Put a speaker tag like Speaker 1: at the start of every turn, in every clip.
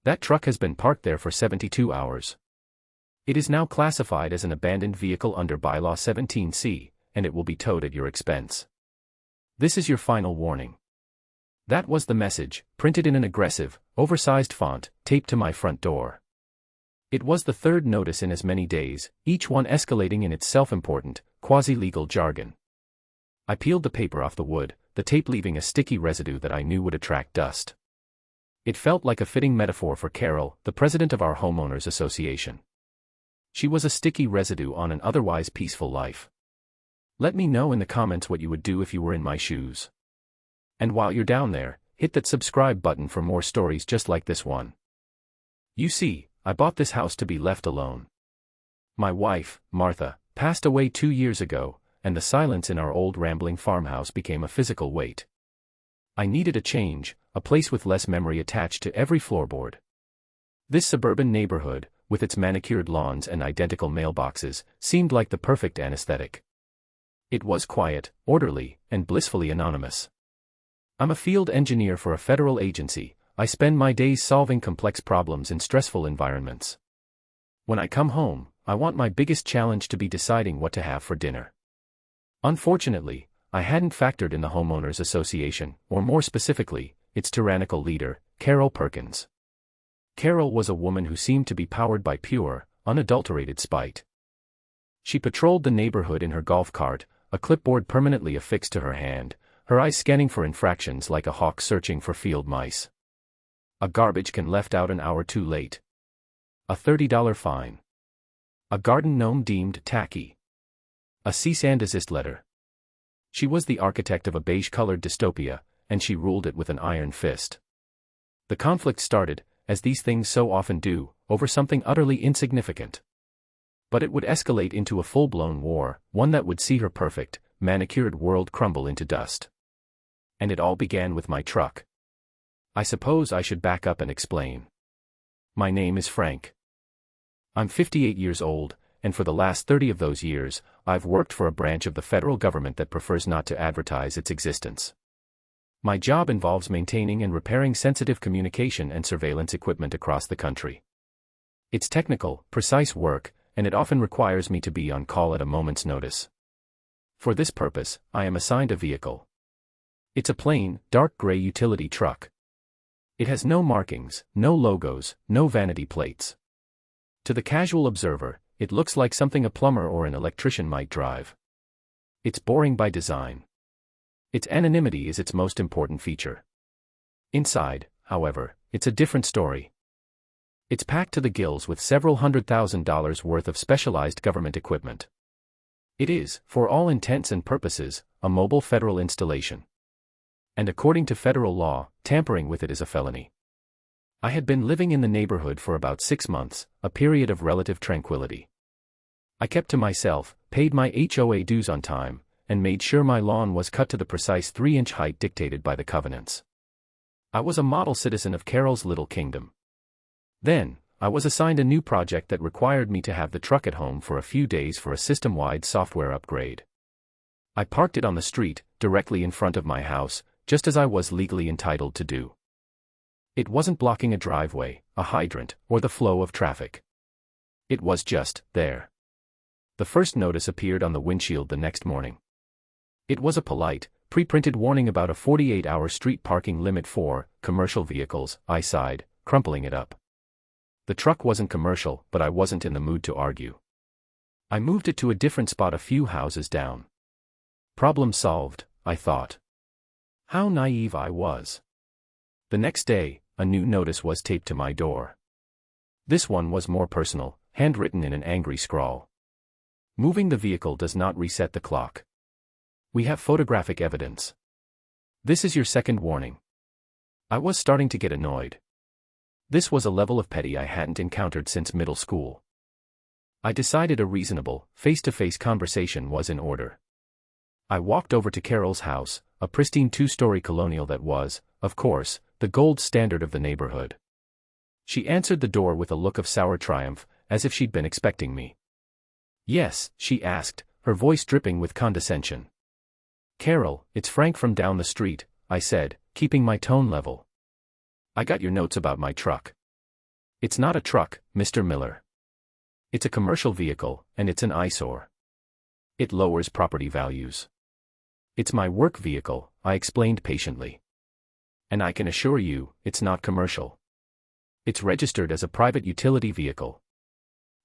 Speaker 1: That truck has been parked there for 72 hours. It is now classified as an abandoned vehicle under Bylaw 17C, and it will be towed at your expense. This is your final warning. That was the message, printed in an aggressive, oversized font, taped to my front door. It was the third notice in as many days, each one escalating in its self-important, quasi-legal jargon. I peeled the paper off the wood, the tape leaving a sticky residue that I knew would attract dust. It felt like a fitting metaphor for Carol, the president of our homeowners association. She was a sticky residue on an otherwise peaceful life. Let me know in the comments what you would do if you were in my shoes. And while you're down there, hit that subscribe button for more stories just like this one. You see, I bought this house to be left alone. My wife, Martha, passed away 2 years ago, and the silence in our old rambling farmhouse became a physical weight. I needed a change, a place with less memory attached to every floorboard. This suburban neighborhood, with its manicured lawns and identical mailboxes, seemed like the perfect anesthetic. It was quiet, orderly, and blissfully anonymous. I'm a field engineer for a federal agency. I spend my days solving complex problems in stressful environments. When I come home, I want my biggest challenge to be deciding what to have for dinner. Unfortunately, I hadn't factored in the homeowners association, or more specifically, its tyrannical leader, Carol Perkins. Carol was a woman who seemed to be powered by pure, unadulterated spite. She patrolled the neighborhood in her golf cart, a clipboard permanently affixed to her hand, her eyes scanning for infractions like a hawk searching for field mice. A garbage can left out an hour too late. A $30 fine. A garden gnome deemed tacky. A cease and desist letter. She was the architect of a beige-colored dystopia, and she ruled it with an iron fist. The conflict started, as these things so often do, over something utterly insignificant. But it would escalate into a full-blown war, one that would see her perfect, manicured world crumble into dust. And it all began with my truck. I suppose I should back up and explain. My name is Frank. I'm 58 years old, and for the last 30 of those years, I've worked for a branch of the federal government that prefers not to advertise its existence. My job involves maintaining and repairing sensitive communication and surveillance equipment across the country. It's technical, precise work, and it often requires me to be on call at a moment's notice. For this purpose, I am assigned a vehicle. It's a plain, dark gray utility truck. It has no markings, no logos, no vanity plates. To the casual observer, it looks like something a plumber or an electrician might drive. It's boring by design. Its anonymity is its most important feature. Inside, however, it's a different story. It's packed to the gills with several $100,000 worth of specialized government equipment. It is, for all intents and purposes, a mobile federal installation. And according to federal law, tampering with it is a felony. I had been living in the neighborhood for about 6 months, a period of relative tranquility. I kept to myself, paid my HOA dues on time, and made sure my lawn was cut to the precise 3-inch height dictated by the covenants. I was a model citizen of Carol's little kingdom. Then, I was assigned a new project that required me to have the truck at home for a few days for a system-wide software upgrade. I parked it on the street, directly in front of my house, just as I was legally entitled to do. It wasn't blocking a driveway, a hydrant, or the flow of traffic. It was just there. The first notice appeared on the windshield the next morning. It was a polite, pre-printed warning about a 48-hour street parking limit for commercial vehicles. I sighed, crumpling it up. The truck wasn't commercial, but I wasn't in the mood to argue. I moved it to a different spot a few houses down. Problem solved, I thought. How naive I was. The next day, a new notice was taped to my door. This one was more personal, handwritten in an angry scrawl. Moving the vehicle does not reset the clock. We have photographic evidence. This is your second warning. I was starting to get annoyed. This was a level of petty I hadn't encountered since middle school. I decided a reasonable, face-to-face conversation was in order. I walked over to Carol's house, a pristine 2-story colonial that was, of course, the gold standard of the neighborhood. She answered the door with a look of sour triumph, as if she'd been expecting me. Yes, she asked, her voice dripping with condescension. Carol, it's Frank from down the street, I said, keeping my tone level. I got your notes about my truck. It's not a truck, Mr. Miller. It's a commercial vehicle, and it's an eyesore. It lowers property values. It's my work vehicle, I explained patiently. And I can assure you, it's not commercial. It's registered as a private utility vehicle.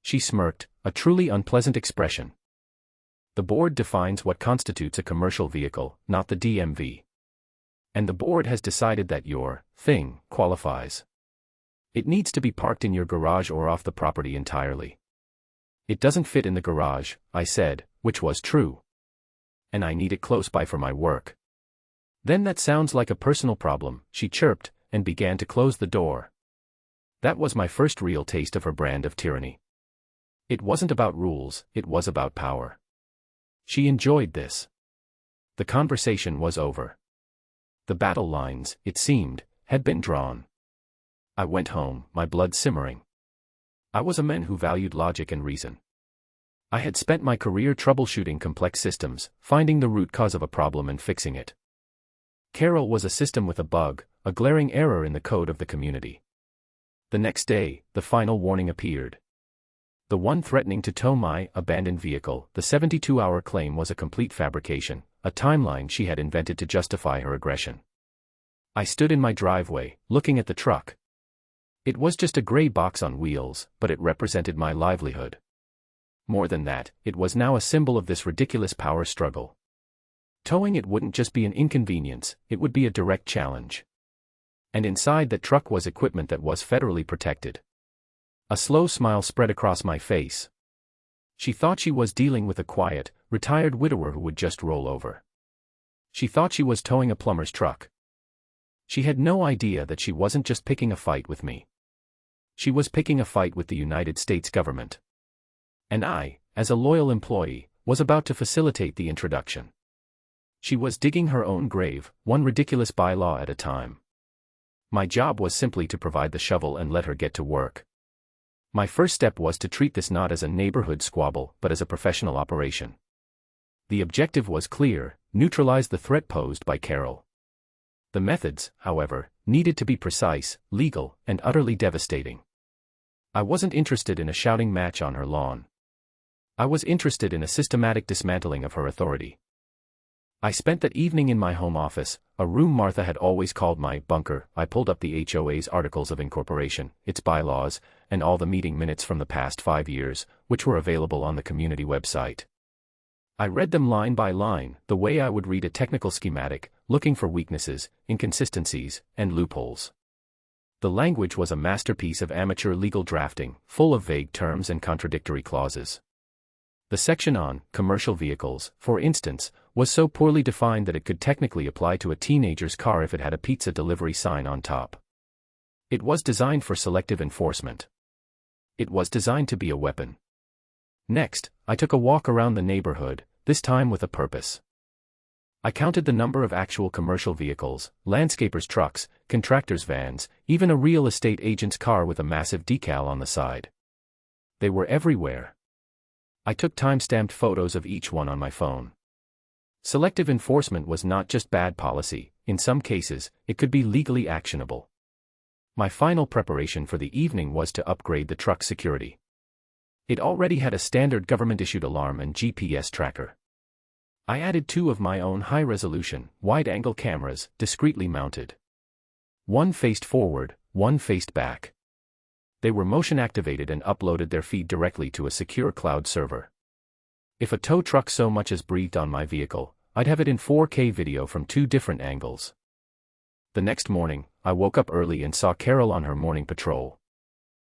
Speaker 1: She smirked, a truly unpleasant expression. The board defines what constitutes a commercial vehicle, not the DMV. And the board has decided that your thing qualifies. It needs to be parked in your garage or off the property entirely. It doesn't fit in the garage, I said, which was true. And I need it close by for my work. Then that sounds like a personal problem, she chirped, and began to close the door. That was my first real taste of her brand of tyranny. It wasn't about rules, it was about power. She enjoyed this. The conversation was over. The battle lines, it seemed, had been drawn. I went home, my blood simmering. I was a man who valued logic and reason. I had spent my career troubleshooting complex systems, finding the root cause of a problem and fixing it. Carol was a system with a bug, a glaring error in the code of the community. The next day, the final warning appeared. The one threatening to tow my abandoned vehicle, the 72-hour claim was a complete fabrication, a timeline she had invented to justify her aggression. I stood in my driveway, looking at the truck. It was just a gray box on wheels, but it represented my livelihood. More than that, it was now a symbol of this ridiculous power struggle. Towing it wouldn't just be an inconvenience, it would be a direct challenge. And inside that truck was equipment that was federally protected. A slow smile spread across my face. She thought she was dealing with a quiet, retired widower who would just roll over. She thought she was towing a plumber's truck. She had no idea that she wasn't just picking a fight with me. She was picking a fight with the United States government. And I, as a loyal employee, was about to facilitate the introduction. She was digging her own grave, one ridiculous bylaw at a time. My job was simply to provide the shovel and let her get to work. My first step was to treat this not as a neighborhood squabble but as a professional operation. The objective was clear: neutralize the threat posed by Carol. The methods, however, needed to be precise, legal, and utterly devastating. I wasn't interested in a shouting match on her lawn. I was interested in a systematic dismantling of her authority. I spent that evening in my home office, a room Martha had always called my bunker. I pulled up the HOA's articles of incorporation, its bylaws, and all the meeting minutes from the past 5 years, which were available on the community website. I read them line by line, the way I would read a technical schematic, looking for weaknesses, inconsistencies, and loopholes. The language was a masterpiece of amateur legal drafting, full of vague terms and contradictory clauses. The section on commercial vehicles, for instance, was so poorly defined that it could technically apply to a teenager's car if it had a pizza delivery sign on top. It was designed for selective enforcement. It was designed to be a weapon. Next, I took a walk around the neighborhood, this time with a purpose. I counted the number of actual commercial vehicles, landscapers' trucks, contractors' vans, even a real estate agent's car with a massive decal on the side. They were everywhere. I took time-stamped photos of each one on my phone. Selective enforcement was not just bad policy, in some cases, it could be legally actionable. My final preparation for the evening was to upgrade the truck's security. It already had a standard government-issued alarm and GPS tracker. I added 2 of my own high-resolution, wide-angle cameras, discreetly mounted. One faced forward, one faced back. They were motion-activated and uploaded their feed directly to a secure cloud server. If a tow truck so much as breathed on my vehicle, I'd have it in 4K video from 2 different angles. The next morning, I woke up early and saw Carol on her morning patrol.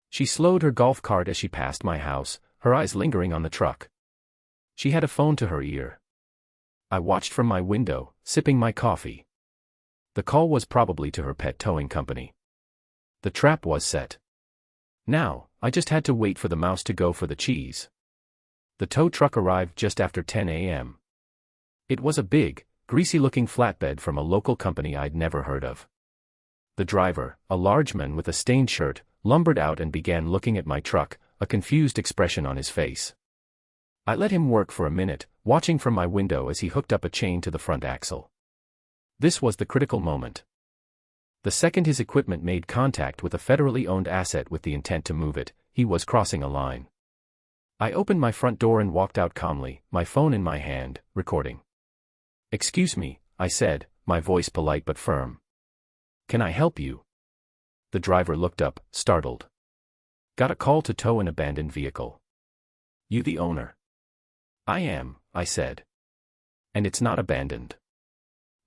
Speaker 1: She slowed her golf cart as she passed my house, her eyes lingering on the truck. She had a phone to her ear. I watched from my window, sipping my coffee. The call was probably to her pet towing company. The trap was set. Now, I just had to wait for the mouse to go for the cheese. The tow truck arrived just after 10 a.m. It was a big, greasy-looking flatbed from a local company I'd never heard of. The driver, a large man with a stained shirt, lumbered out and began looking at my truck, a confused expression on his face. I let him work for a minute, watching from my window as he hooked up a chain to the front axle. This was the critical moment. The second his equipment made contact with a federally owned asset with the intent to move it, he was crossing a line. I opened my front door and walked out calmly, my phone in my hand, recording. "Excuse me," I said, my voice polite but firm. "Can I help you?" The driver looked up, startled. "Got a call to tow an abandoned vehicle." "You the owner?" "I am," I said. "And it's not abandoned."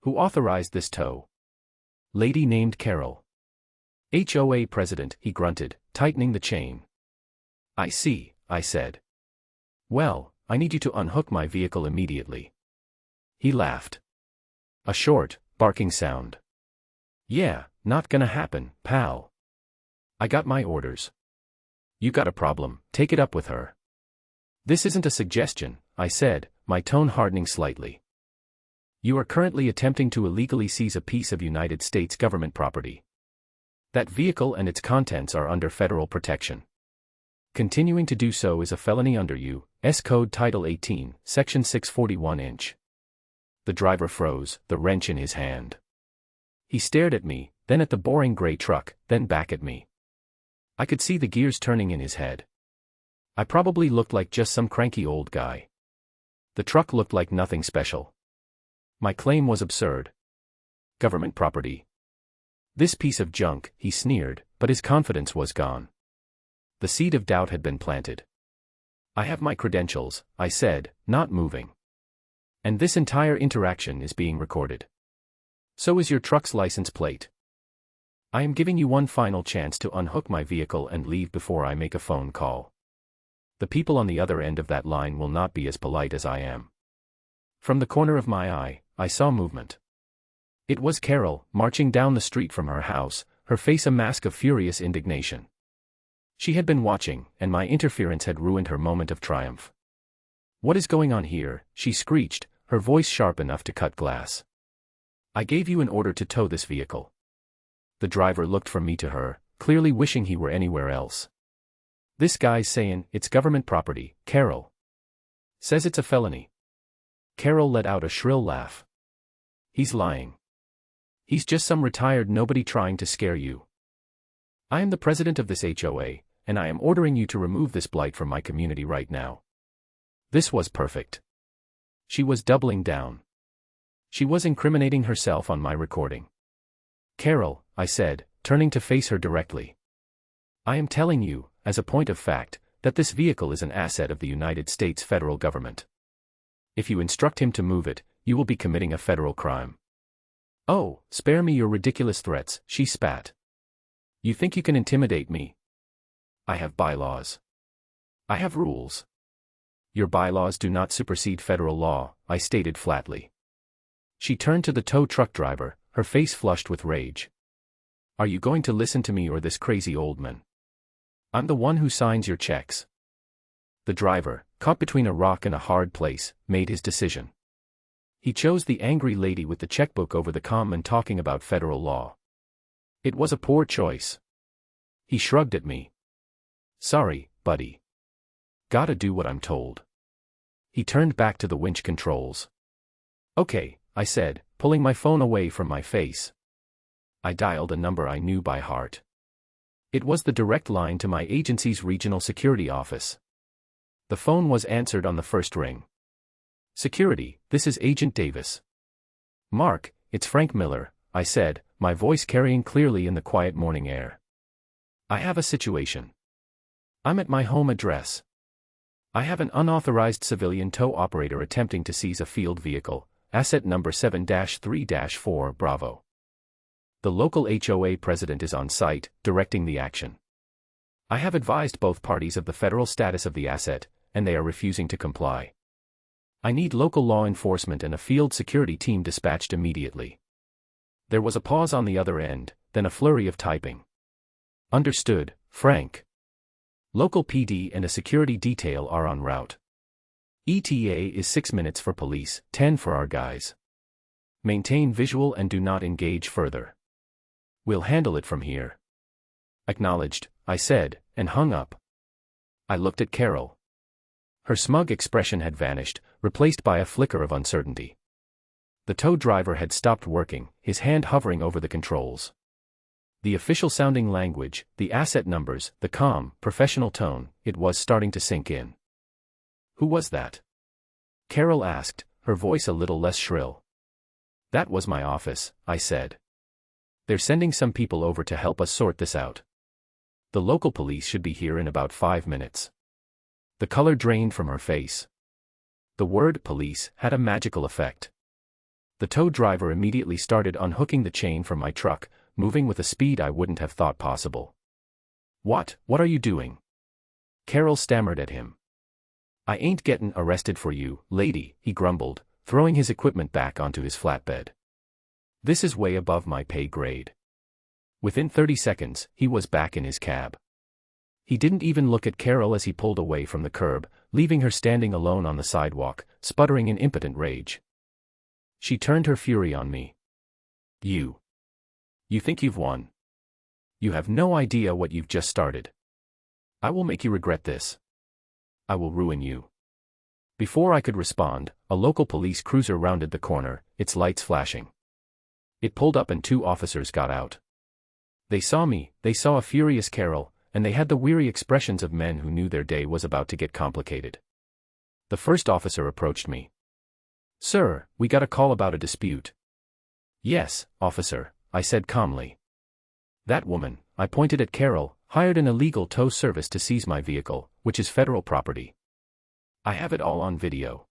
Speaker 1: "Who authorized this tow?" "Lady named Carol." "HOA president," he grunted, tightening the chain. "I see," I said. "Well, I need you to unhook my vehicle immediately." He laughed. A short, barking sound. "Yeah, not gonna happen, pal. I got my orders. You got a problem, take it up with her." "This isn't a suggestion," I said, my tone hardening slightly. "You are currently attempting to illegally seize a piece of United States government property. That vehicle and its contents are under federal protection. Continuing to do so is a felony under U.S. Code Title 18, Section 641-inch. The driver froze, the wrench in his hand. He stared at me, then at the boring gray truck, then back at me. I could see the gears turning in his head. I probably looked like just some cranky old guy. The truck looked like nothing special. My claim was absurd. Government property. "This piece of junk," he sneered, but his confidence was gone. The seed of doubt had been planted. "I have my credentials," I said, not moving. "And this entire interaction is being recorded. So is your truck's license plate. I am giving you one final chance to unhook my vehicle and leave before I make a phone call. The people on the other end of that line will not be as polite as I am." From the corner of my eye, I saw movement. It was Carol, marching down the street from her house, her face a mask of furious indignation. She had been watching, and my interference had ruined her moment of triumph. "What is going on here?" she screeched, her voice sharp enough to cut glass. "I gave you an order to tow this vehicle." The driver looked from me to her, clearly wishing he were anywhere else. "This guy's saying it's government property, Carol. Says it's a felony." Carol let out a shrill laugh. "He's lying. He's just some retired nobody trying to scare you. I am the president of this HOA, and I am ordering you to remove this blight from my community right now." This was perfect. She was doubling down. She was incriminating herself on my recording. "Carol," I said, turning to face her directly. "I am telling you, as a point of fact, that this vehicle is an asset of the United States federal government. If you instruct him to move it, you will be committing a federal crime." "Oh, spare me your ridiculous threats," she spat. "You think you can intimidate me? I have bylaws. I have rules." "Your bylaws do not supersede federal law," I stated flatly. She turned to the tow truck driver, her face flushed with rage. "Are you going to listen to me or this crazy old man? I'm the one who signs your checks." The driver, caught between a rock and a hard place, made his decision. He chose the angry lady with the checkbook over the calm man talking about federal law. It was a poor choice. He shrugged at me. "Sorry, buddy. Gotta do what I'm told." He turned back to the winch controls. "Okay," I said, pulling my phone away from my face. I dialed a number I knew by heart. It was the direct line to my agency's regional security office. The phone was answered on the first ring. "Security, this is Agent Davis." "Mark, it's Frank Miller," I said, my voice carrying clearly in the quiet morning air. "I have a situation. I'm at my home address. I have an unauthorized civilian tow operator attempting to seize a field vehicle, asset number 7-3-4 Bravo. The local HOA president is on site, directing the action. I have advised both parties of the federal status of the asset, and they are refusing to comply. I need local law enforcement and a field security team dispatched immediately." There was a pause on the other end, then a flurry of typing. "Understood, Frank. Local PD and a security detail are en route. ETA is 6 minutes for police, 10 for our guys. Maintain visual and do not engage further. We'll handle it from here." "Acknowledged," I said, and hung up. I looked at Carol. Her smug expression had vanished, replaced by a flicker of uncertainty. The tow driver had stopped working, his hand hovering over the controls. The official-sounding language, the asset numbers, the calm, professional tone, it was starting to sink in. "Who was that?" Carol asked, her voice a little less shrill. "That was my office," I said. "They're sending some people over to help us sort this out. The local police should be here in about 5 minutes." The color drained from her face. The word police had a magical effect. The tow driver immediately started unhooking the chain from my truck, moving with a speed I wouldn't have thought possible. What are you doing?" Carol stammered at him. "I ain't gettin' arrested for you, lady," he grumbled, throwing his equipment back onto his flatbed. "This is way above my pay grade." Within 30 seconds, he was back in his cab. He didn't even look at Carol as he pulled away from the curb, leaving her standing alone on the sidewalk, sputtering in impotent rage. She turned her fury on me. You think you've won? You have no idea what you've just started. I will make you regret this. I will ruin you." Before I could respond, a local police cruiser rounded the corner, its lights flashing. It pulled up and 2 officers got out. They saw me, they saw a furious Carol, and they had the weary expressions of men who knew their day was about to get complicated. The first officer approached me. "Sir, we got a call about a dispute." "Yes, officer," I said calmly. "That woman," I pointed at Carol, "hired an illegal tow service to seize my vehicle, which is federal property. I have it all on video."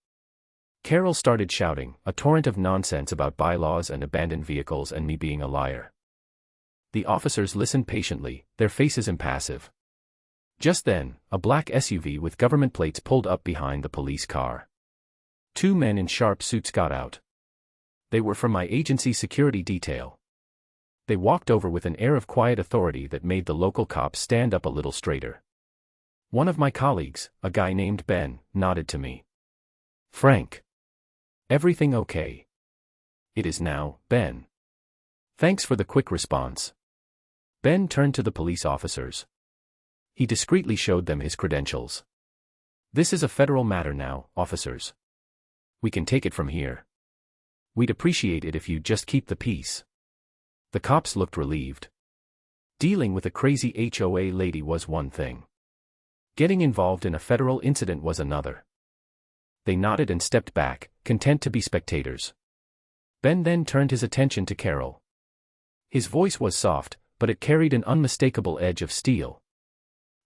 Speaker 1: Carol started shouting, a torrent of nonsense about bylaws and abandoned vehicles and me being a liar. The officers listened patiently, their faces impassive. Just then, a black SUV with government plates pulled up behind the police car. 2 men in sharp suits got out. They were from my agency security detail. They walked over with an air of quiet authority that made the local cops stand up a little straighter. One of my colleagues, a guy named Ben, nodded to me. "Frank. Everything okay?" "It is now, Ben. Thanks for the quick response." Ben turned to the police officers. He discreetly showed them his credentials. "This is a federal matter now, officers. We can take it from here. We'd appreciate it if you'd just keep the peace." The cops looked relieved. Dealing with a crazy HOA lady was one thing. Getting involved in a federal incident was another. They nodded and stepped back, content to be spectators. Ben then turned his attention to Carol. His voice was soft, but it carried an unmistakable edge of steel.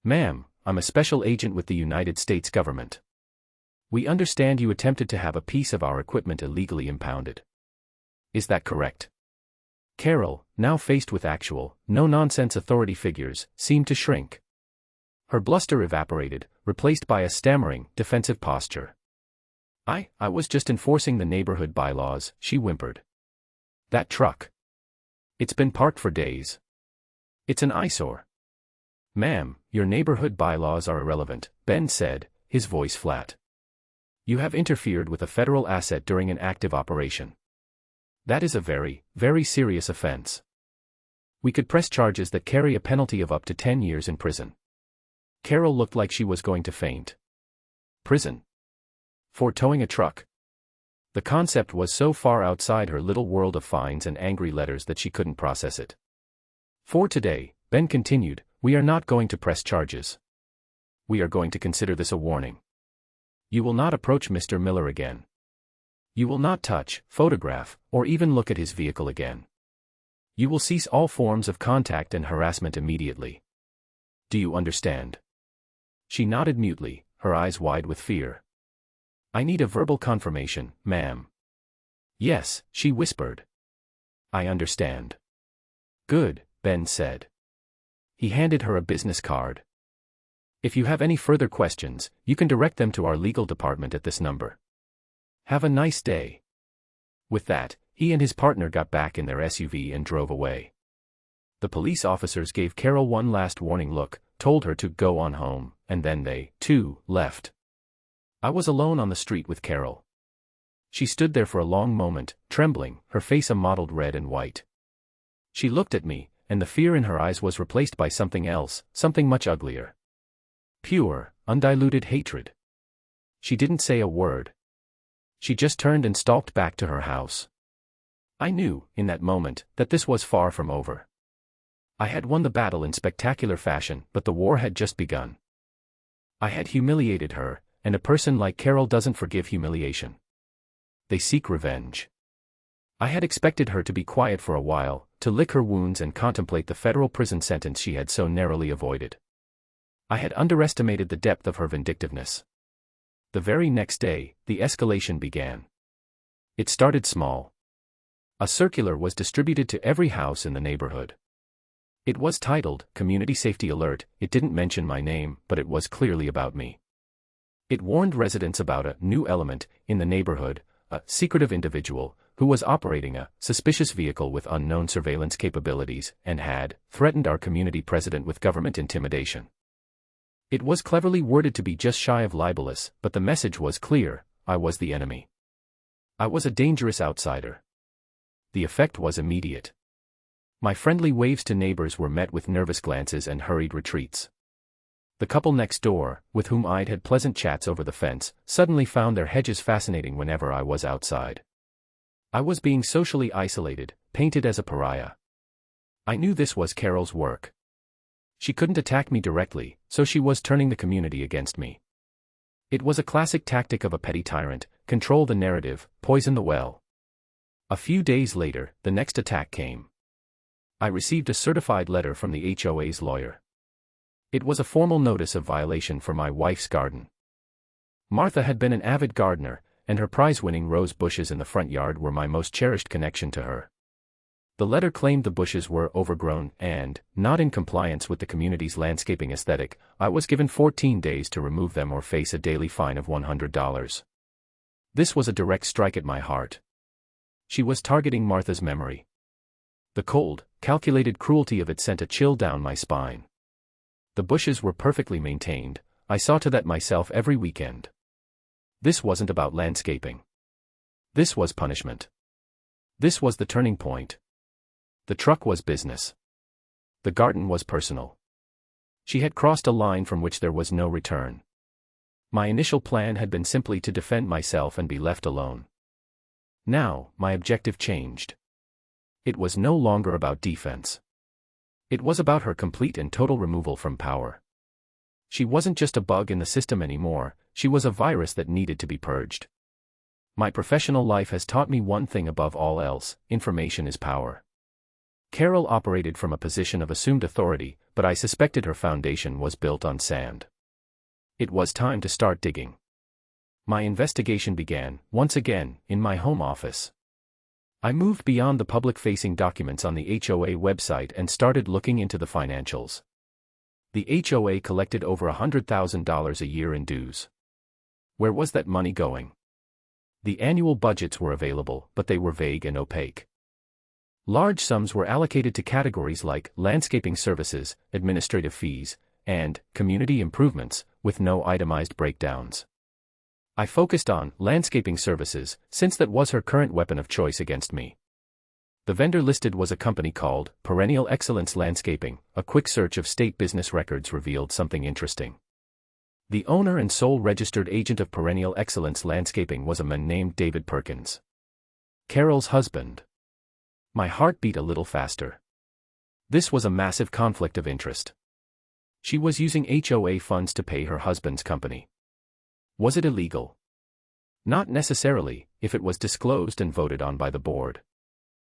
Speaker 1: "Ma'am, I'm a special agent with the United States government. We understand you attempted to have a piece of our equipment illegally impounded. Is that correct?" Carol, now faced with actual, no-nonsense authority figures, seemed to shrink. Her bluster evaporated, replaced by a stammering, defensive posture. I was just enforcing the neighborhood bylaws," she whimpered. "That truck. It's been parked for days. It's an eyesore." "Ma'am, your neighborhood bylaws are irrelevant," Ben said, his voice flat. "You have interfered with a federal asset during an active operation. That is a very, very serious offense. We could press charges that carry a penalty of up to 10 years in prison." Carol looked like she was going to faint. Prison? For towing a truck? The concept was so far outside her little world of fines and angry letters that she couldn't process it. "For today," Ben continued, "we are not going to press charges. We are going to consider this a warning. You will not approach Mr. Miller again. You will not touch, photograph, or even look at his vehicle again. You will cease all forms of contact and harassment immediately. Do you understand?" She nodded mutely, her eyes wide with fear. "I need a verbal confirmation, ma'am." "Yes," she whispered. "I understand." "Good," Ben said. He handed her a business card. "If you have any further questions, you can direct them to our legal department at this number. Have a nice day." With that, he and his partner got back in their SUV and drove away. The police officers gave Carol one last warning look, told her to go on home, and then they, too, left. I was alone on the street with Carol. She stood there for a long moment, trembling, her face a mottled red and white. She looked at me, and the fear in her eyes was replaced by something else, something much uglier. Pure, undiluted hatred. She didn't say a word. She just turned and stalked back to her house. I knew, in that moment, that this was far from over. I had won the battle in spectacular fashion, but the war had just begun. I had humiliated her, and a person like Carol doesn't forgive humiliation. They seek revenge. I had expected her to be quiet for a while, to lick her wounds and contemplate the federal prison sentence she had so narrowly avoided. I had underestimated the depth of her vindictiveness. The very next day, the escalation began. It started small. A circular was distributed to every house in the neighborhood. It was titled, Community Safety Alert. It didn't mention my name, but it was clearly about me. It warned residents about a new element in the neighborhood, a secretive individual who was operating a suspicious vehicle with unknown surveillance capabilities and had threatened our community president with government intimidation. It was cleverly worded to be just shy of libelous, but the message was clear: I was the enemy. I was a dangerous outsider. The effect was immediate. My friendly waves to neighbors were met with nervous glances and hurried retreats. The couple next door, with whom I'd had pleasant chats over the fence, suddenly found their hedges fascinating whenever I was outside. I was being socially isolated, painted as a pariah. I knew this was Carol's work. She couldn't attack me directly, so she was turning the community against me. It was a classic tactic of a petty tyrant: control the narrative, poison the well. A few days later, the next attack came. I received a certified letter from the HOA's lawyer. It was a formal notice of violation for my wife's garden. Martha had been an avid gardener, and her prize-winning rose bushes in the front yard were my most cherished connection to her. The letter claimed the bushes were overgrown and, not in compliance with the community's landscaping aesthetic. I was given 14 days to remove them or face a daily fine of $100. This was a direct strike at my heart. She was targeting Martha's memory. The cold, calculated cruelty of it sent a chill down my spine. The bushes were perfectly maintained. I saw to that myself every weekend. This wasn't about landscaping. This was punishment. This was the turning point. The truck was business. The garden was personal. She had crossed a line from which there was no return. My initial plan had been simply to defend myself and be left alone. Now, my objective changed. It was no longer about defense. It was about her complete and total removal from power. She wasn't just a bug in the system anymore, she was a virus that needed to be purged. My professional life has taught me one thing above all else: information is power. Carol operated from a position of assumed authority, but I suspected her foundation was built on sand. It was time to start digging. My investigation began, once again, in my home office. I moved beyond the public-facing documents on the HOA website and started looking into the financials. The HOA collected over $100,000 a year in dues. Where was that money going? The annual budgets were available, but they were vague and opaque. Large sums were allocated to categories like landscaping services, administrative fees, and community improvements, with no itemized breakdowns. I focused on landscaping services, since that was her current weapon of choice against me. The vendor listed was a company called Perennial Excellence Landscaping. A quick search of state business records revealed something interesting. The owner and sole registered agent of Perennial Excellence Landscaping was a man named David Perkins, Carol's husband. My heart beat a little faster. This was a massive conflict of interest. She was using HOA funds to pay her husband's company. Was it illegal? Not necessarily, if it was disclosed and voted on by the board.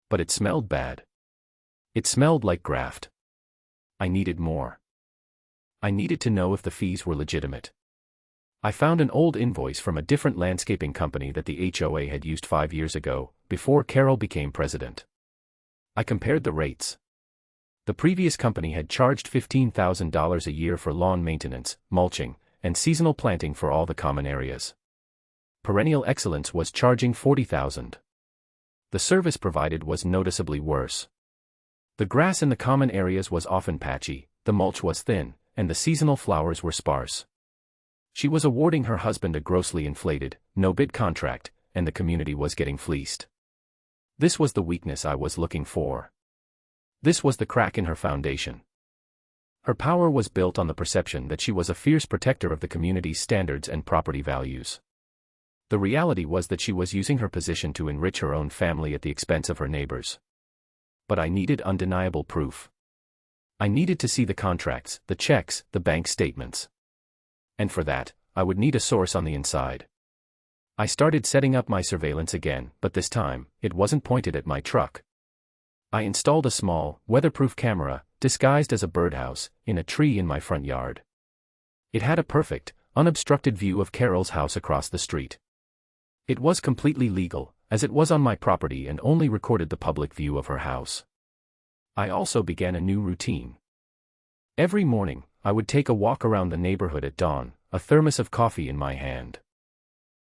Speaker 1: But it smelled bad. It smelled like graft. I needed more. I needed to know if the fees were legitimate. I found an old invoice from a different landscaping company that the HOA had used 5 years ago, before Carol became president. I compared the rates. The previous company had charged $15,000 a year for lawn maintenance, mulching, and seasonal planting for all the common areas. Perennial Excellence was charging $40,000. The service provided was noticeably worse. The grass in the common areas was often patchy, the mulch was thin, and the seasonal flowers were sparse. She was awarding her husband a grossly inflated, no-bid contract, and the community was getting fleeced. This was the weakness I was looking for. This was the crack in her foundation. Her power was built on the perception that she was a fierce protector of the community's standards and property values. The reality was that she was using her position to enrich her own family at the expense of her neighbors. But I needed undeniable proof. I needed to see the contracts, the checks, the bank statements. And for that, I would need a source on the inside. I started setting up my surveillance again, but this time, it wasn't pointed at my truck. I installed a small, weatherproof camera, disguised as a birdhouse, in a tree in my front yard. It had a perfect, unobstructed view of Carol's house across the street. It was completely legal, as it was on my property and only recorded the public view of her house. I also began a new routine. Every morning, I would take a walk around the neighborhood at dawn, a thermos of coffee in my hand.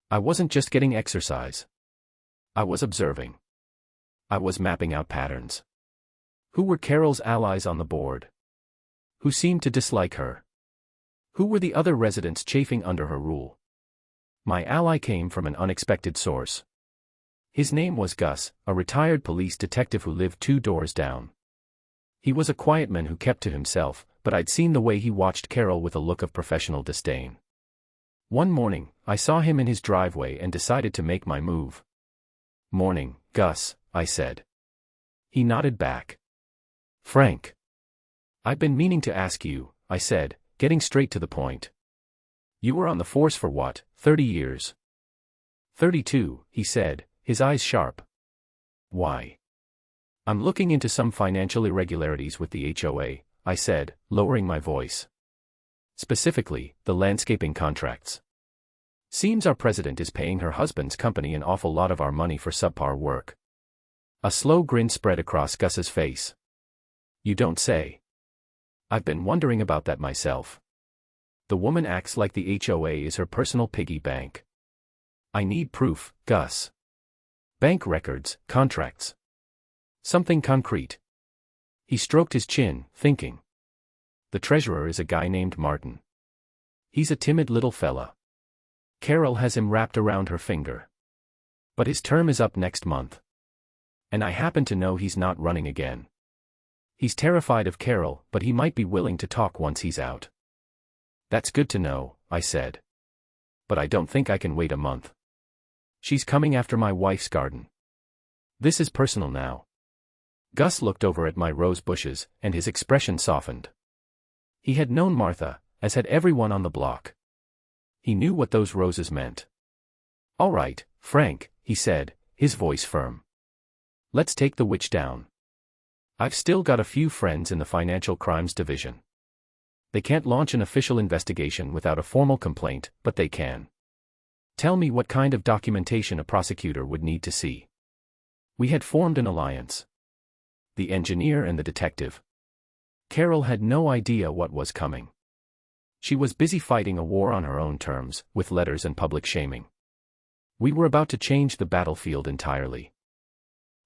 Speaker 1: I wasn't just getting exercise. I was observing. I was mapping out patterns. Who were Carol's allies on the board? Who seemed to dislike her? Who were the other residents chafing under her rule? My ally came from an unexpected source. His name was Gus, a retired police detective who lived 2 doors down. He was a quiet man who kept to himself, but I'd seen the way he watched Carol with a look of professional disdain. One morning, I saw him in his driveway and decided to make my move. "Morning, Gus," I said. He nodded back. "Frank. I've been meaning to ask you," I said, getting straight to the point. "You were on the force for what, 30 years?" 32, he said, his eyes sharp. "Why?" "I'm looking into some financial irregularities with the HOA," I said, lowering my voice. "Specifically, the landscaping contracts. Seems our president is paying her husband's company an awful lot of our money for subpar work." A slow grin spread across Gus's face. "You don't say." "I've been wondering about that myself. The woman acts like the HOA is her personal piggy bank." "I need proof, Gus. Bank records, contracts. Something concrete." He stroked his chin, thinking. "The treasurer is a guy named Martin. He's a timid little fella. Carol has him wrapped around her finger. But his term is up next month. And I happen to know he's not running again. He's terrified of Carol, but he might be willing to talk once he's out." "That's good to know," I said. "But I don't think I can wait a month. She's coming after my wife's garden. This is personal now." Gus looked over at my rose bushes, and his expression softened. He had known Martha, as had everyone on the block. He knew what those roses meant. "All right, Frank," he said, his voice firm. "Let's take the witch down. I've still got a few friends in the Financial Crimes Division. They can't launch an official investigation without a formal complaint, but they can. Tell me what kind of documentation a prosecutor would need to see." We had formed an alliance. The engineer and the detective. Carol had no idea what was coming. She was busy fighting a war on her own terms, with letters and public shaming. We were about to change the battlefield entirely.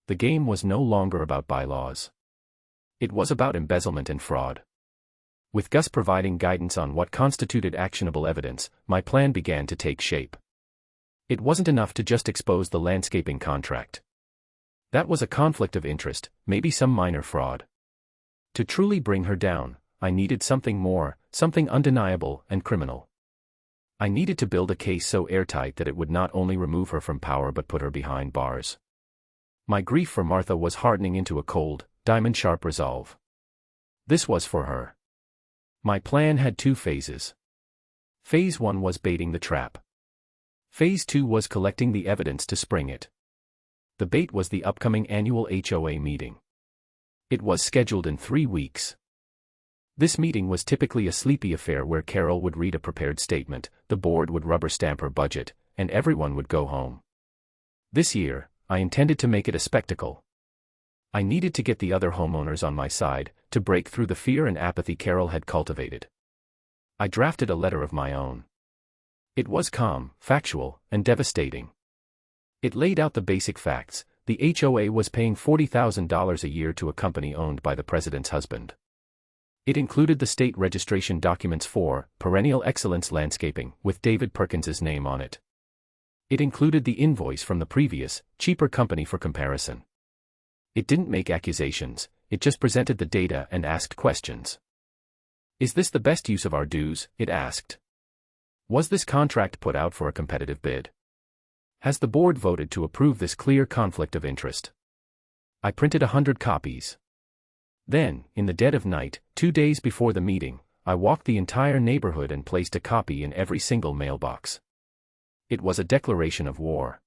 Speaker 1: The game was no longer about bylaws. It was about embezzlement and fraud. With Gus providing guidance on what constituted actionable evidence, my plan began to take shape. It wasn't enough to just expose the landscaping contract. That was a conflict of interest, maybe some minor fraud. To truly bring her down, I needed something more, something undeniable and criminal. I needed to build a case so airtight that it would not only remove her from power but put her behind bars. My grief for Martha was hardening into a cold, diamond-sharp resolve. This was for her. My plan had 2 phases. Phase 1 was baiting the trap. Phase 2 was collecting the evidence to spring it. The bait was the upcoming annual HOA meeting. It was scheduled in 3 weeks. This meeting was typically a sleepy affair where Carol would read a prepared statement, the board would rubber stamp her budget, and everyone would go home. This year, I intended to make it a spectacle. I needed to get the other homeowners on my side, to break through the fear and apathy Carol had cultivated. I drafted a letter of my own. It was calm, factual, and devastating. It laid out the basic facts. The HOA was paying $40,000 a year to a company owned by the president's husband. It included the state registration documents for Perennial Excellence Landscaping, with David Perkins's name on it. It included the invoice from the previous, cheaper company for comparison. It didn't make accusations, it just presented the data and asked questions. "Is this the best use of our dues?" it asked. "Was this contract put out for a competitive bid? Has the board voted to approve this clear conflict of interest?" I printed 100 copies. Then, in the dead of night, 2 days before the meeting, I walked the entire neighborhood and placed a copy in every single mailbox. It was a declaration of war.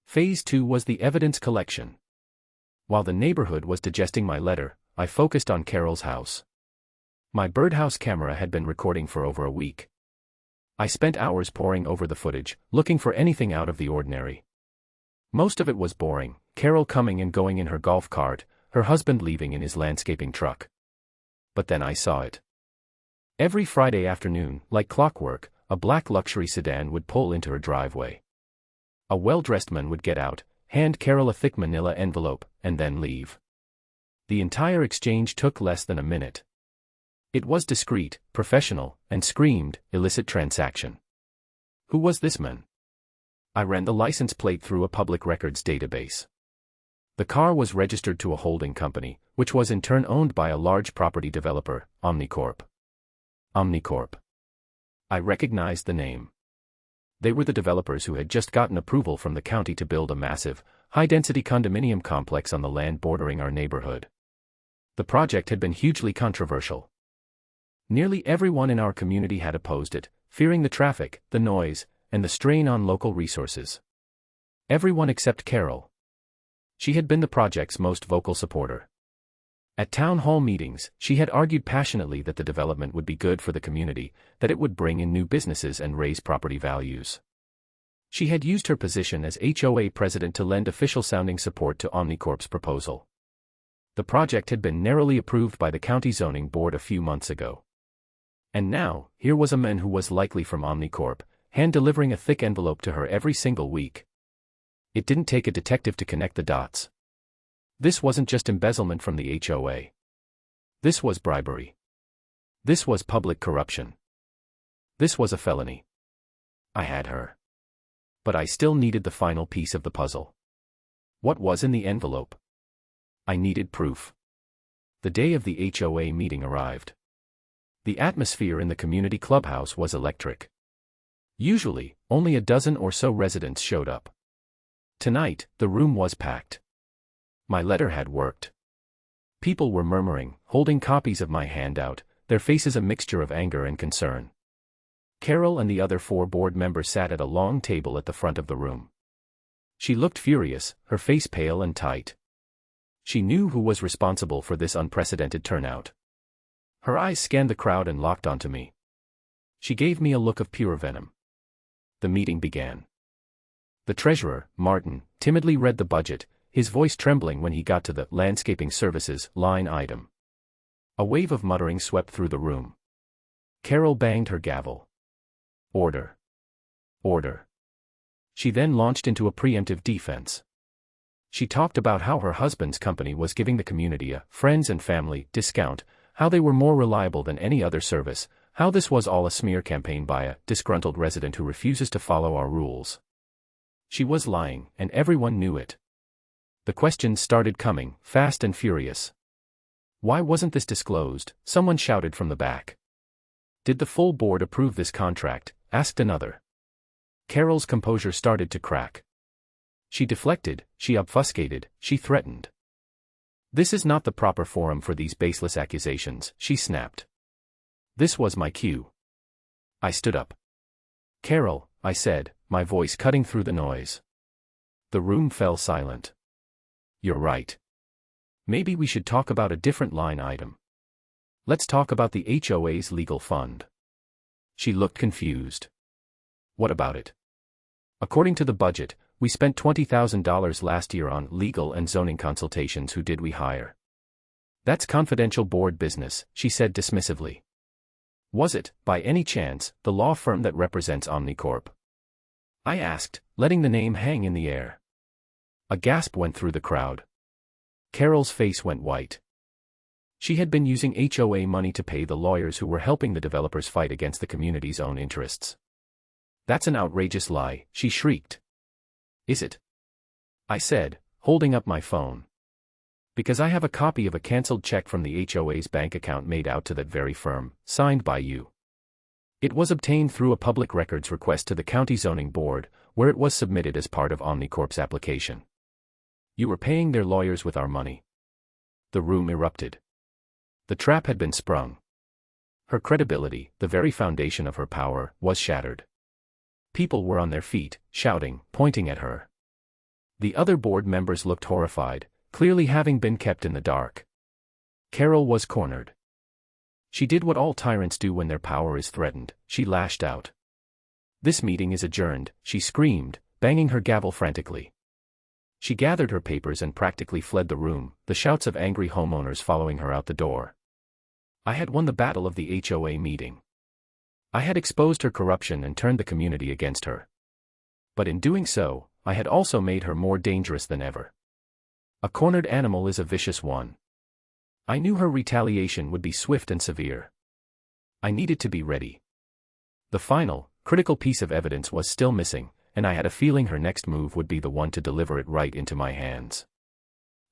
Speaker 1: Phase 2 was the evidence collection. While the neighborhood was digesting my letter, I focused on Carol's house. My birdhouse camera had been recording for over a week. I spent hours poring over the footage, looking for anything out of the ordinary. Most of it was boring, Carol coming and going in her golf cart, her husband leaving in his landscaping truck. But then I saw it. Every Friday afternoon, like clockwork, a black luxury sedan would pull into her driveway. A well-dressed man would get out, hand Carol a thick manila envelope, and then leave. The entire exchange took less than a minute. It was discreet, professional, and screamed, illicit transaction. Who was this man? I ran the license plate through a public records database. The car was registered to a holding company, which was in turn owned by a large property developer, Omnicorp. Omnicorp. I recognized the name. They were the developers who had just gotten approval from the county to build a massive, high-density condominium complex on the land bordering our neighborhood. The project had been hugely controversial. Nearly everyone in our community had opposed it, fearing the traffic, the noise, and the strain on local resources. Everyone except Carol. She had been the project's most vocal supporter. At town hall meetings, she had argued passionately that the development would be good for the community, that it would bring in new businesses and raise property values. She had used her position as HOA president to lend official-sounding support to Omnicorp's proposal. The project had been narrowly approved by the county zoning board a few months ago. And now, here was a man who was likely from Omnicorp, hand-delivering a thick envelope to her every single week. It didn't take a detective to connect the dots. This wasn't just embezzlement from the HOA. This was bribery. This was public corruption. This was a felony. I had her. But I still needed the final piece of the puzzle. What was in the envelope? I needed proof. The day of the HOA meeting arrived. The atmosphere in the community clubhouse was electric. Usually, only a dozen or so residents showed up. Tonight, the room was packed. My letter had worked. People were murmuring, holding copies of my handout, their faces a mixture of anger and concern. Carol and the other 4 board members sat at a long table at the front of the room. She looked furious, her face pale and tight. She knew who was responsible for this unprecedented turnout. Her eyes scanned the crowd and locked onto me. She gave me a look of pure venom. The meeting began. The treasurer, Martin, timidly read the budget, his voice trembling when he got to the landscaping services line item. A wave of muttering swept through the room. Carol banged her gavel. Order. Order. She then launched into a preemptive defense. She talked about how her husband's company was giving the community a friends and family discount, how they were more reliable than any other service, how this was all a smear campaign by a disgruntled resident who refuses to follow our rules. She was lying, and everyone knew it. The questions started coming, fast and furious. Why wasn't this disclosed? Someone shouted from the back. Did the full board approve this contract? Asked another. Carol's composure started to crack. She deflected, she obfuscated, she threatened. This is not the proper forum for these baseless accusations, she snapped. This was my cue. I stood up. Carol, I said, my voice cutting through the noise. The room fell silent. You're right. Maybe we should talk about a different line item. Let's talk about the HOA's legal fund. She looked confused. What about it? According to the budget, we spent $20,000 last year on legal and zoning consultations. Who did we hire? That's confidential board business, she said dismissively. Was it, by any chance, the law firm that represents Omnicorp? I asked, letting the name hang in the air. A gasp went through the crowd. Carol's face went white. She had been using HOA money to pay the lawyers who were helping the developers fight against the community's own interests. That's an outrageous lie, she shrieked. Is it? I said, holding up my phone. Because I have a copy of a cancelled check from the HOA's bank account made out to that very firm, signed by you. It was obtained through a public records request to the county zoning board, where it was submitted as part of Omnicorp's application. You were paying their lawyers with our money. The room erupted. The trap had been sprung. Her credibility, the very foundation of her power, was shattered. People were on their feet, shouting, pointing at her. The other board members looked horrified, clearly having been kept in the dark. Carol was cornered. She did what all tyrants do when their power is threatened. She lashed out. "This meeting is adjourned," she screamed, banging her gavel frantically. She gathered her papers and practically fled the room, the shouts of angry homeowners following her out the door. I had won the battle of the HOA meeting. I had exposed her corruption and turned the community against her. But in doing so, I had also made her more dangerous than ever. A cornered animal is a vicious one. I knew her retaliation would be swift and severe. I needed to be ready. The final, critical piece of evidence was still missing, and I had a feeling her next move would be the one to deliver it right into my hands.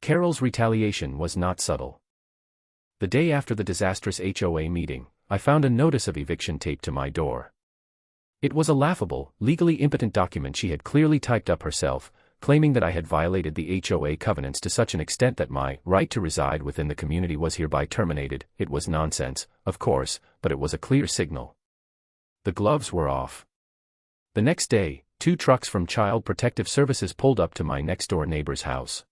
Speaker 1: Carol's retaliation was not subtle. The day after the disastrous HOA meeting, I found a notice of eviction taped to my door. It was a laughable, legally impotent document she had clearly typed up herself, claiming that I had violated the HOA covenants to such an extent that my right to reside within the community was hereby terminated. It was nonsense, of course, but it was a clear signal. The gloves were off. The next day, 2 trucks from Child Protective Services pulled up to my next-door neighbor's house.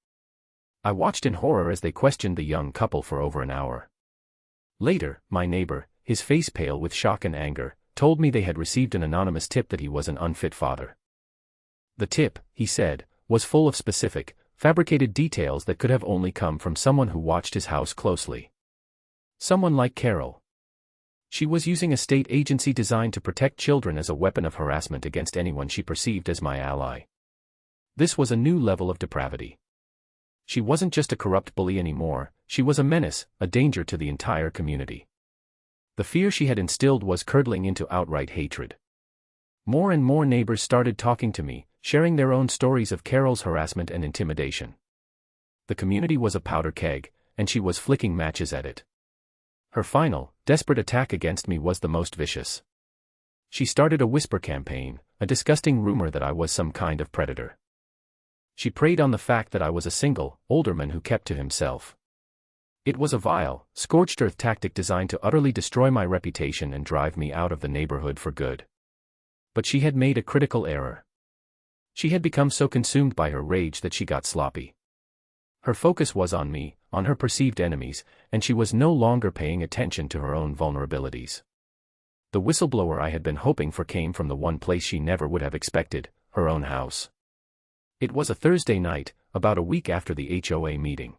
Speaker 1: I watched in horror as they questioned the young couple for over an hour. Later, my neighbor, his face pale with shock and anger, told me they had received an anonymous tip that he was an unfit father. The tip, he said, was full of specific, fabricated details that could have only come from someone who watched his house closely. Someone like Carol. She was using a state agency designed to protect children as a weapon of harassment against anyone she perceived as my ally. This was a new level of depravity. She wasn't just a corrupt bully anymore, she was a menace, a danger to the entire community. The fear she had instilled was curdling into outright hatred. More and more neighbors started talking to me, sharing their own stories of Carol's harassment and intimidation. The community was a powder keg, and she was flicking matches at it. Her final, desperate attack against me was the most vicious. She started a whisper campaign, a disgusting rumor that I was some kind of predator. She preyed on the fact that I was a single, older man who kept to himself. It was a vile, scorched-earth tactic designed to utterly destroy my reputation and drive me out of the neighborhood for good. But she had made a critical error. She had become so consumed by her rage that she got sloppy. Her focus was on me, on her perceived enemies, and she was no longer paying attention to her own vulnerabilities. The whistleblower I had been hoping for came from the one place she never would have expected, her own house. It was a Thursday night, about a week after the HOA meeting.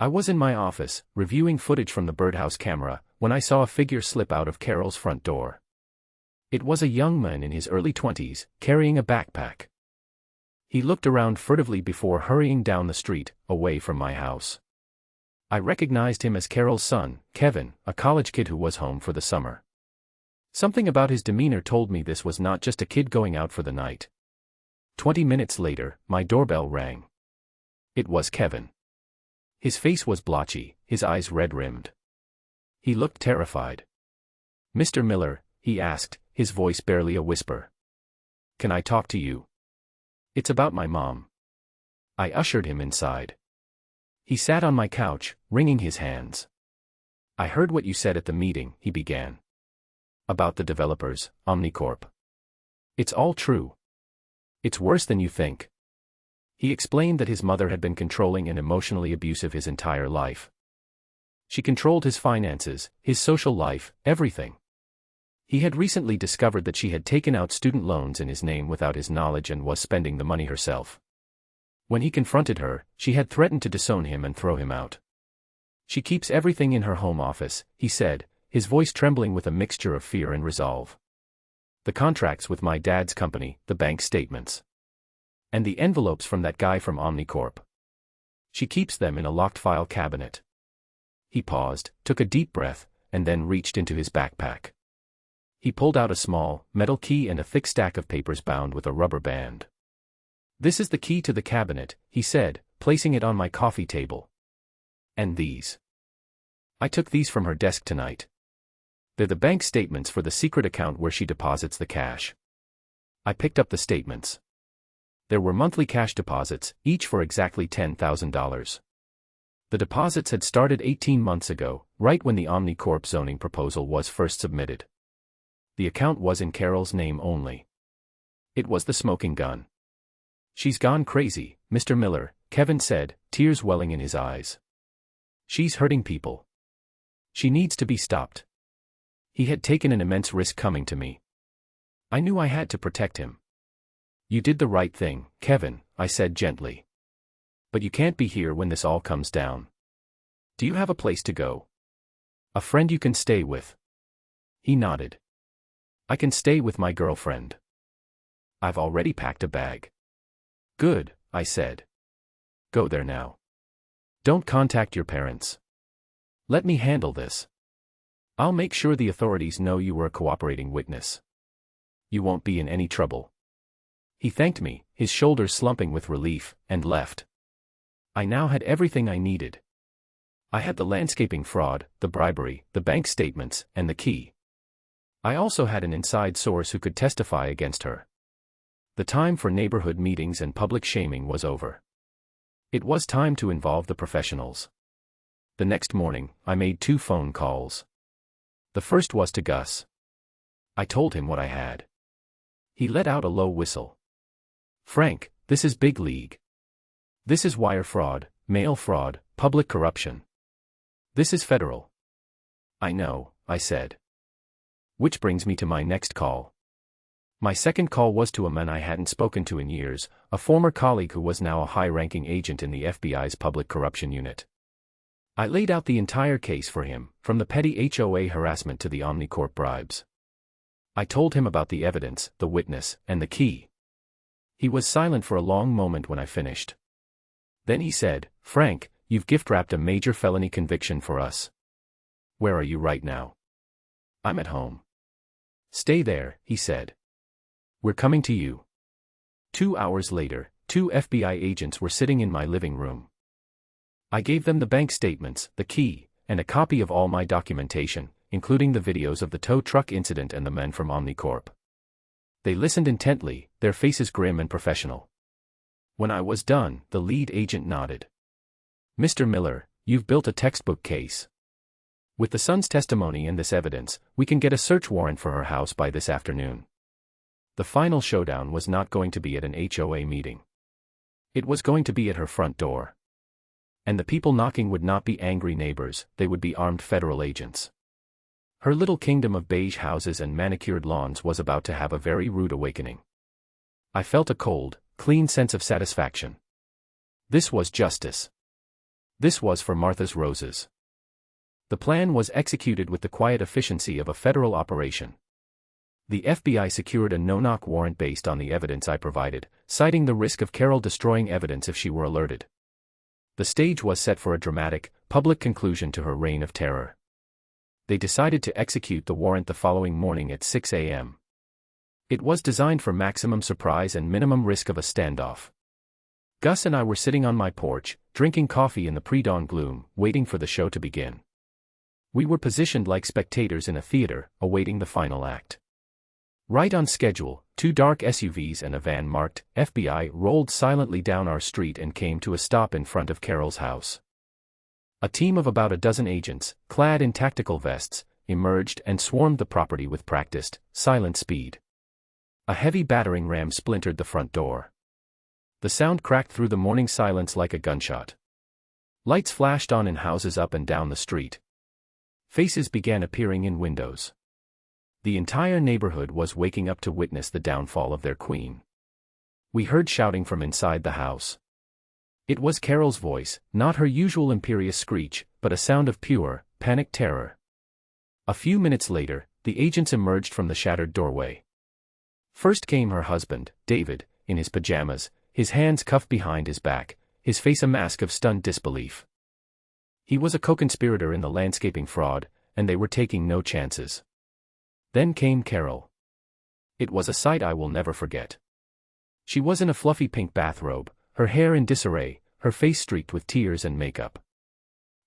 Speaker 1: I was in my office, reviewing footage from the birdhouse camera, when I saw a figure slip out of Carol's front door. It was a young man in his early 20s, carrying a backpack. He looked around furtively before hurrying down the street, away from my house. I recognized him as Carol's son, Kevin, a college kid who was home for the summer. Something about his demeanor told me this was not just a kid going out for the night. 20 minutes later, my doorbell rang. It was Kevin. His face was blotchy, his eyes red-rimmed. He looked terrified. "Mr. Miller," he asked, his voice barely a whisper. "Can I talk to you?" "It's about my mom." I ushered him inside. He sat on my couch, wringing his hands. "I heard what you said at the meeting," he began. "About the developers, Omnicorp. It's all true. It's worse than you think." He explained that his mother had been controlling and emotionally abusive his entire life. She controlled his finances, his social life, everything. He had recently discovered that she had taken out student loans in his name without his knowledge and was spending the money herself. When he confronted her, she had threatened to disown him and throw him out. "She keeps everything in her home office," he said, his voice trembling with a mixture of fear and resolve. "The contracts with my dad's company, the bank statements. And the envelopes from that guy from Omnicorp. She keeps them in a locked file cabinet." He paused, took a deep breath, and then reached into his backpack. He pulled out a small, metal key and a thick stack of papers bound with a rubber band. "This is the key to the cabinet," he said, placing it on my coffee table. "And these. I took these from her desk tonight. They're the bank statements for the secret account where she deposits the cash." I picked up the statements. There were monthly cash deposits, each for exactly $10,000. The deposits had started 18 months ago, right when the OmniCorp zoning proposal was first submitted. The account was in Carol's name only. It was the smoking gun. "She's gone crazy, Mr. Miller," Kevin said, tears welling in his eyes. "She's hurting people. She needs to be stopped." He had taken an immense risk coming to me. I knew I had to protect him. "You did the right thing, Kevin," I said gently. "But you can't be here when this all comes down. Do you have a place to go? A friend you can stay with?" He nodded. "I can stay with my girlfriend. I've already packed a bag." "Good," I said. "Go there now. Don't contact your parents. Let me handle this. I'll make sure the authorities know you were a cooperating witness. You won't be in any trouble." He thanked me, his shoulders slumping with relief, and left. I now had everything I needed. I had the landscaping fraud, the bribery, the bank statements, and the key. I also had an inside source who could testify against her. The time for neighborhood meetings and public shaming was over. It was time to involve the professionals. The next morning, I made 2 phone calls. The first was to Gus. I told him what I had. He let out a low whistle. "Frank, this is big league. This is wire fraud, mail fraud, public corruption. This is federal." "I know," I said. Which brings me to my next call. My second call was to a man I hadn't spoken to in years, a former colleague who was now a high-ranking agent in the FBI's public corruption unit. I laid out the entire case for him, from the petty HOA harassment to the OmniCorp bribes. I told him about the evidence, the witness, and the key. He was silent for a long moment when I finished. Then he said, "Frank, you've gift-wrapped a major felony conviction for us. Where are you right now?" "I'm at home." "Stay there," he said. "We're coming to you." 2 hours later, 2 FBI agents were sitting in my living room. I gave them the bank statements, the key, and a copy of all my documentation, including the videos of the tow truck incident and the men from OmniCorp. They listened intently, their faces grim and professional. When I was done, the lead agent nodded. "Mr. Miller, you've built a textbook case. With the son's testimony and this evidence, we can get a search warrant for her house by this afternoon." The final showdown was not going to be at an HOA meeting. It was going to be at her front door. And the people knocking would not be angry neighbors, they would be armed federal agents. Her little kingdom of beige houses and manicured lawns was about to have a very rude awakening. I felt a cold, clean sense of satisfaction. This was justice. This was for Martha's roses. The plan was executed with the quiet efficiency of a federal operation. The FBI secured a no-knock warrant based on the evidence I provided, citing the risk of Carol destroying evidence if she were alerted. The stage was set for a dramatic, public conclusion to her reign of terror. They decided to execute the warrant the following morning at 6 a.m. It was designed for maximum surprise and minimum risk of a standoff. Gus and I were sitting on my porch, drinking coffee in the pre-dawn gloom, waiting for the show to begin. We were positioned like spectators in a theater, awaiting the final act. Right on schedule, 2 dark SUVs and a van marked FBI rolled silently down our street and came to a stop in front of Carol's house. A team of about a dozen agents, clad in tactical vests, emerged and swarmed the property with practiced, silent speed. A heavy battering ram splintered the front door. The sound cracked through the morning silence like a gunshot. Lights flashed on in houses up and down the street. Faces began appearing in windows. The entire neighborhood was waking up to witness the downfall of their queen. We heard shouting from inside the house. It was Carol's voice, not her usual imperious screech, but a sound of pure, panicked terror. A few minutes later, the agents emerged from the shattered doorway. First came her husband, David, in his pajamas, his hands cuffed behind his back, his face a mask of stunned disbelief. He was a co-conspirator in the landscaping fraud, and they were taking no chances. Then came Carol. It was a sight I will never forget. She was in a fluffy pink bathrobe, her hair in disarray, her face streaked with tears and makeup.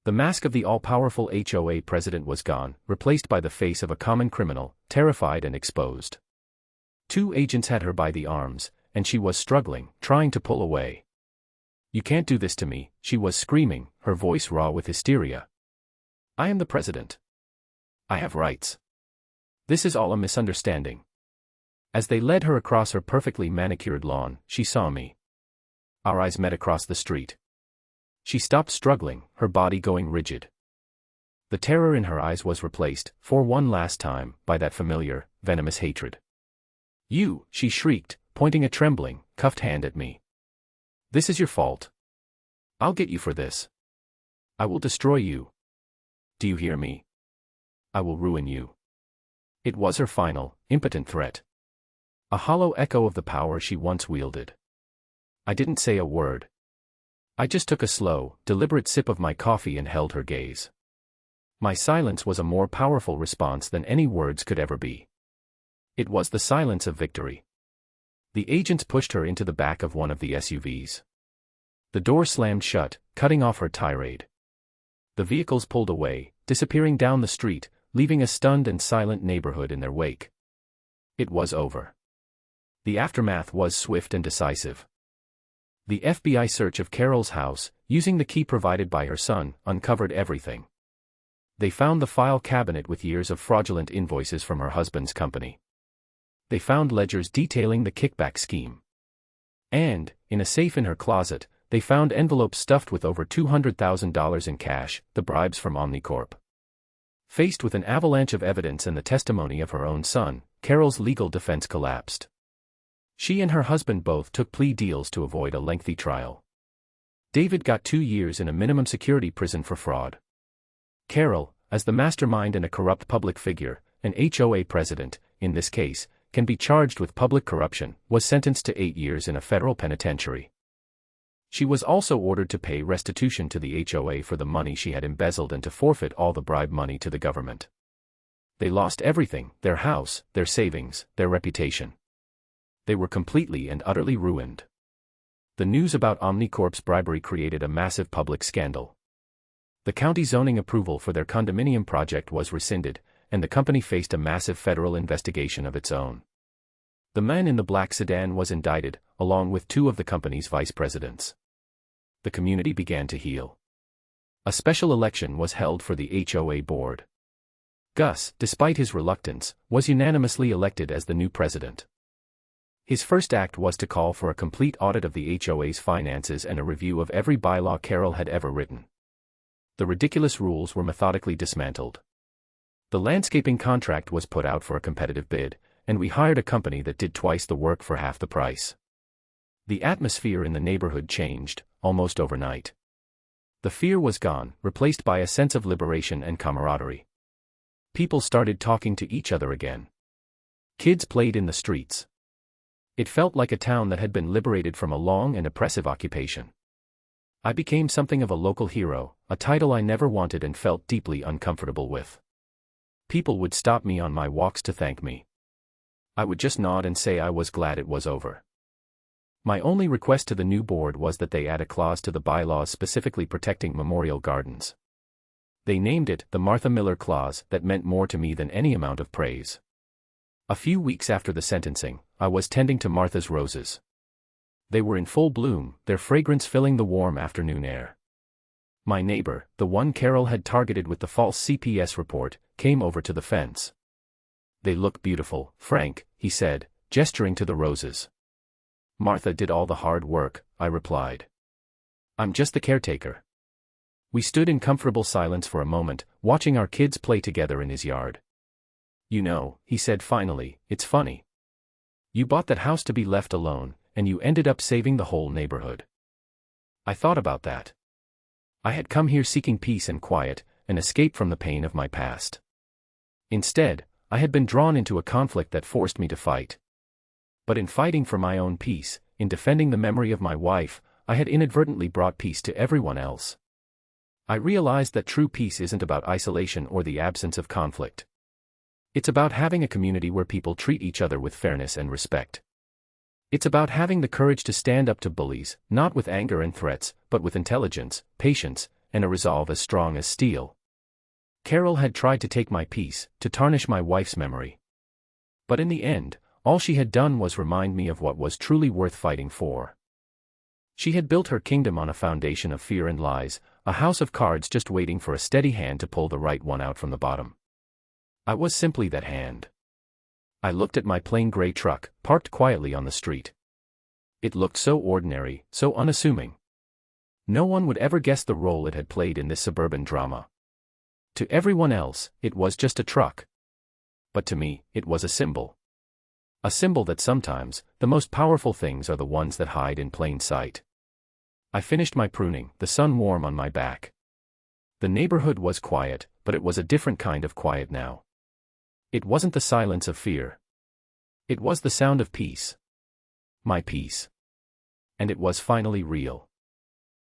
Speaker 1: The mask of the all-powerful HOA president was gone, replaced by the face of a common criminal, terrified and exposed. 2 agents had her by the arms, and she was struggling, trying to pull away. You can't do this to me, she was screaming, her voice raw with hysteria. I am the president. I have rights. This is all a misunderstanding. As they led her across her perfectly manicured lawn, she saw me. Our eyes met across the street. She stopped struggling, her body going rigid. The terror in her eyes was replaced, for one last time, by that familiar, venomous hatred. You, she shrieked, pointing a trembling, cuffed hand at me. This is your fault. I'll get you for this. I will destroy you. Do you hear me? I will ruin you. It was her final, impotent threat. A hollow echo of the power she once wielded. I didn't say a word. I just took a slow, deliberate sip of my coffee and held her gaze. My silence was a more powerful response than any words could ever be. It was the silence of victory. The agents pushed her into the back of one of the SUVs. The door slammed shut, cutting off her tirade. The vehicles pulled away, disappearing down the street, leaving a stunned and silent neighborhood in their wake. It was over. The aftermath was swift and decisive. The FBI search of Carol's house, using the key provided by her son, uncovered everything. They found the file cabinet with years of fraudulent invoices from her husband's company. They found ledgers detailing the kickback scheme. And, in a safe in her closet, they found envelopes stuffed with over $200,000 in cash, the bribes from Omnicorp. Faced with an avalanche of evidence and the testimony of her own son, Carol's legal defense collapsed. She and her husband both took plea deals to avoid a lengthy trial. David got 2 years in a minimum security prison for fraud. Carol, as the mastermind and a corrupt public figure, an HOA president, in this case, can be charged with public corruption, was sentenced to 8 years in a federal penitentiary. She was also ordered to pay restitution to the HOA for the money she had embezzled and to forfeit all the bribe money to the government. They lost everything, their house, their savings, their reputation. They were completely and utterly ruined. The news about Omnicorp's bribery created a massive public scandal. The county zoning approval for their condominium project was rescinded, and the company faced a massive federal investigation of its own. The man in the black sedan was indicted, along with 2 of the company's vice presidents. The community began to heal. A special election was held for the HOA board. Gus, despite his reluctance, was unanimously elected as the new president. His first act was to call for a complete audit of the HOA's finances and a review of every bylaw Carol had ever written. The ridiculous rules were methodically dismantled. The landscaping contract was put out for a competitive bid, and we hired a company that did twice the work for half the price. The atmosphere in the neighborhood changed, almost overnight. The fear was gone, replaced by a sense of liberation and camaraderie. People started talking to each other again. Kids played in the streets. It felt like a town that had been liberated from a long and oppressive occupation. I became something of a local hero, a title I never wanted and felt deeply uncomfortable with. People would stop me on my walks to thank me. I would just nod and say I was glad it was over. My only request to the new board was that they add a clause to the bylaws specifically protecting memorial gardens. They named it the Martha Miller Clause, that meant more to me than any amount of praise. A few weeks after the sentencing, I was tending to Martha's roses. They were in full bloom, their fragrance filling the warm afternoon air. My neighbor, the one Carol had targeted with the false CPS report, came over to the fence. They look beautiful, Frank, he said, gesturing to the roses. Martha did all the hard work, I replied. I'm just the caretaker. We stood in comfortable silence for a moment, watching our kids play together in his yard. You know, he said finally, it's funny. You bought that house to be left alone, and you ended up saving the whole neighborhood. I thought about that. I had come here seeking peace and quiet, an escape from the pain of my past. Instead, I had been drawn into a conflict that forced me to fight. But in fighting for my own peace, in defending the memory of my wife, I had inadvertently brought peace to everyone else. I realized that true peace isn't about isolation or the absence of conflict. It's about having a community where people treat each other with fairness and respect. It's about having the courage to stand up to bullies, not with anger and threats, but with intelligence, patience, and a resolve as strong as steel. Carol had tried to take my peace, to tarnish my wife's memory. But in the end, all she had done was remind me of what was truly worth fighting for. She had built her kingdom on a foundation of fear and lies, a house of cards just waiting for a steady hand to pull the right one out from the bottom. I was simply that hand. I looked at my plain gray truck, parked quietly on the street. It looked so ordinary, so unassuming. No one would ever guess the role it had played in this suburban drama. To everyone else, it was just a truck. But to me, it was a symbol. A symbol that sometimes, the most powerful things are the ones that hide in plain sight. I finished my pruning, the sun warm on my back. The neighborhood was quiet, but it was a different kind of quiet now. It wasn't the silence of fear. It was the sound of peace. My peace. And it was finally real.